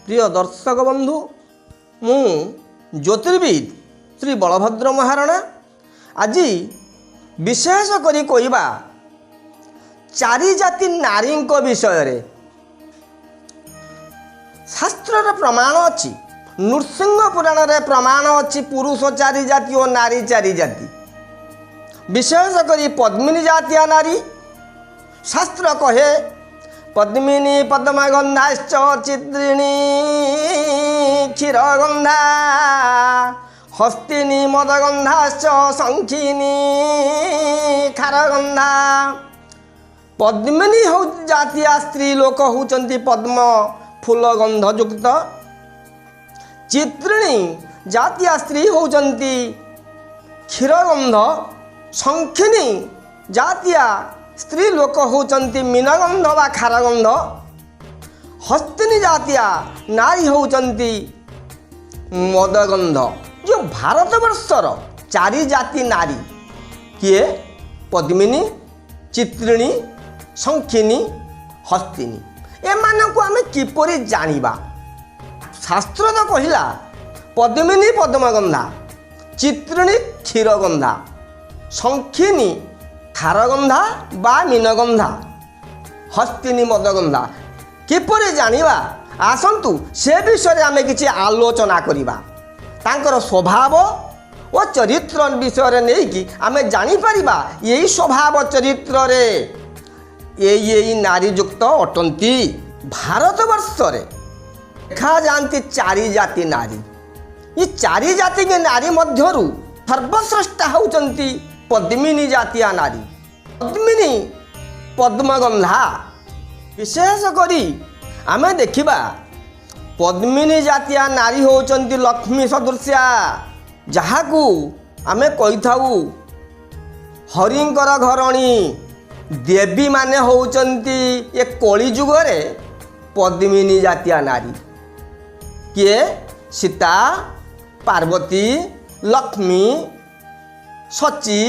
प्रिय दर्शक बंधु मु ज्योतिर्विद श्री बलभद्र महाराणा आज विशेष करी कहबा चारि जाति नारी विषय शास्त्र प्रमाण अच्छी नृसिंह पुराण रे प्रमाण अच्छी पुरुष चारि जाति और नारी चारि जाति विशेष करी पद्मिनी जातिया नारी शास्त्र कहे पद्मिनी पद्मगंधाश्च चित्रिणी क्षीरगंधा हस्तिनी मदगंधाश्च शंखिनी खारगंधा। पद्मिनी हो जातिया स्त्री लोक होचंती पद्म फूल गंध युक्त। चित्रिणी जातिया स्त्री होचंती क्षीरगंध। शंखिनी जातिया स्त्री लोक होचंती मीनगंध वा खारगंध। हस्तिनी जातिया नारी होचंती मदगंध। जो भारतवर्षर चारि जाति नारी किए पद्मिनी चित्रिणी शंखिनी हस्तिनी एमानकु आमे किपरि जानिबा। शास्त्र तो कहिला पद्मिनी पद्मगंधा चित्रिणी क्षीरगंधा शंखिनी खारगंधा बा मीनगंधा हस्तिनी मदगंधा किपरि जानिबा। आसंतु से विषय आमे किछि आलोचना करिबा। तांकर स्वभाव और चरित्र विषय नहीं कि आमे जानी परिबा यही स्वभाव चरित्र रे यही नारी युक्त अटंती। भारतवर्ष रे देखा जानती चारि जाति नारी। ये चारि जाति के नारी मध्यरु सर्वश्रेष्ठ होचंती पद्मिनी जातिया नारी। पद्मिनी पद्मगंधा विशेष करी आमे देखिबा पद्मिनी जातिया नारी होचंती लक्ष्मी सदृश्या जहाकू आमे कहिथाऊ हरिंकर घरणी। देवी माने होचंती ये कली जुग रे पद्मिनी जातिया नारी किए सीता पार्वती लक्ष्मी सची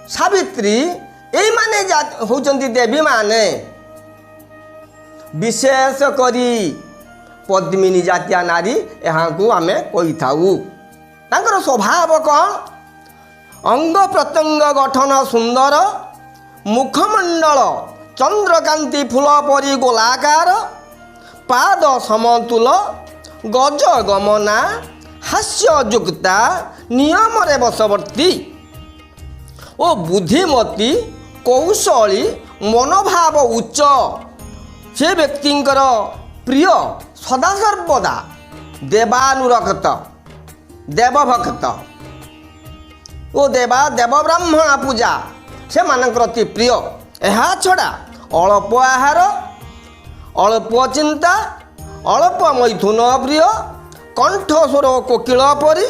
सावित्री यही माने होचंती देवी माने। विशेष करी पद्मिनी जातिया नारी यहाँ को आमे कही थाऊ। तांकर स्वभाव कौन अंग प्रत्यंग गठन सुंदर मुखमंडल चंद्रकांति फूल परी गोलाकार पाद समतुल गज गमना हास्ययुक्ता नियम रे बशवर्ती ओ बुद्धिमती कौशली मनोभाव उच्च। से व्यक्तिंकर प्रिय सदा सर्वदा देवानुरक्त देवभक्त ओ देवा देव ब्राह्मण पूजा से मानकर अति प्रिय। ଏହା छड़ा अल्प आहार अल्प चिंता अल्प मैथुन प्रिय कंठस्वर कोकिल परी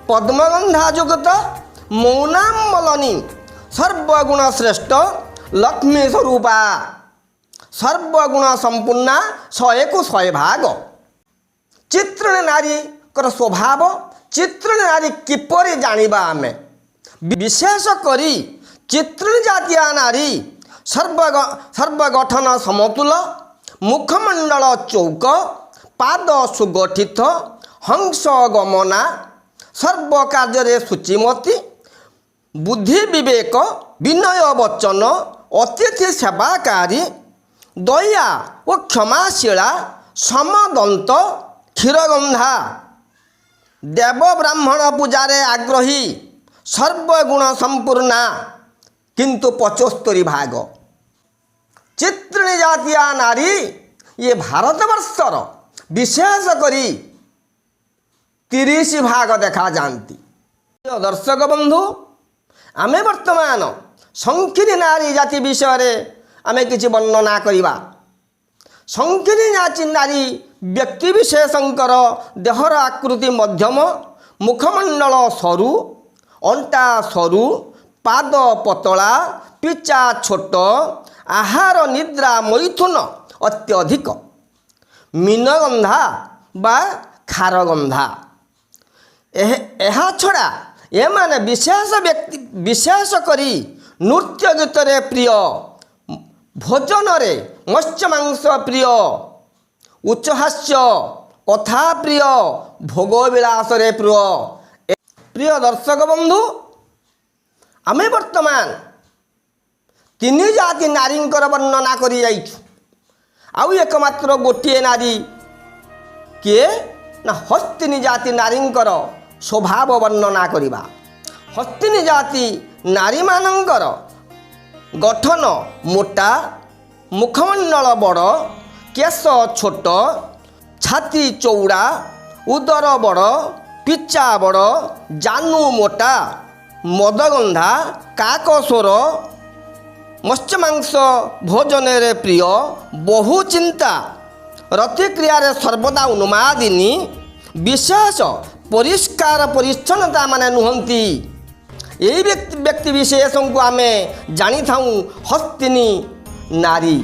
पद्मगंधा युक्त मौनामलनी सर्वगुण श्रेष्ठ लक्ष्मी स्वरूपा सर्वगुण संपूर्णा 100 को 100 भाग। चित्रिणी नारी कर स्वभाव चित्रिणी नारी किपरि जानिबा आमे। विशेष करी चित्रिणी जातिया नारी सर्वगठन समतुल मुखमंडल चौक पाद सुगठित हंस गमना सर्व कार्य शुचिमती बुद्धि विवेक विनय वचन अतिथि सेवाकारी दया और क्षमाशीला समदंत क्षीरगंधा देव ब्राह्मण पूजारे आग्रही सर्वगुण संपूर्णा किंतु 75 भाग। चित्रिणी जातिया नारी ये भारतवर्षर विशेष करी 30 भाग देखा जानती। दर्शक बंधु आमे वर्तमान शंखिनी नारी जाति विषय आमे किछि वर्णना करिबा। शंखिनी जाति नारी व्यक्ति विशेषंकर देहर आकृति मध्यम मुखमंडल सरु अंटा सरु पाद पतला पिचा छोट आहार निद्रा मैथुन अत्यधिक मीनगंधा बा खारगंधा। यह छड़ा ये माने विशेष करी नृत्य गीत रे प्रिय भोजन रे मत्स्य मांस प्रिय ଉଚ୍ଚହାସ୍ୟ କଥା ପ୍ରିୟ ଭୋଗ ବିଳାସରେ ପ୍ରିୟ। ପ୍ରିୟ ଦର୍ଶକ ବନ୍ଧୁ, ଆମେ ବର୍ତ୍ତମାନ ତିନି ଜାତି ନାରୀଙ୍କର ବର୍ଣ୍ଣନା କରି ଯାଇଛୁ। ଆଉ ଏକମାତ୍ର ଗୋଟିଏ ନାରୀ କିଏ ନା ହସ୍ତିନୀ ଜାତି ନାରୀଙ୍କର ସ୍ୱଭାବ ବର୍ଣ୍ଣନା କରିବା। ହସ୍ତିନୀ ଜାତି ନାରୀମାନଙ୍କର ଗଠନ ମୋଟା, ମୁଖମଣ୍ଡଳ ବଡ଼, କେଶ ଛୋଟ, ଛାତି ଚଉଡ଼ା, ଉଦର ବଡ଼, ପିଚା ବଡ଼, ଜାନୁ ମୋଟା, ମଦଗନ୍ଧା, କାକସ୍ୱର, ମତ୍ସ୍ୟମାଂସ ଭୋଜନରେ ପ୍ରିୟ, ବହୁ ଚିନ୍ତା, ରତିକ୍ରିୟାରେ ସର୍ବଦା ଉନ୍ମାଦିନୀ, ବିଶେଷ ପରିଷ୍କାର ପରିଚ୍ଛନ୍ନତା ମାନେ ନୁହନ୍ତି। ଏହି ବ୍ୟକ୍ତି ବିଶେଷଙ୍କୁ ଆମେ ଜାଣିଥାଉ ହସ୍ତିନୀ ନାରୀ।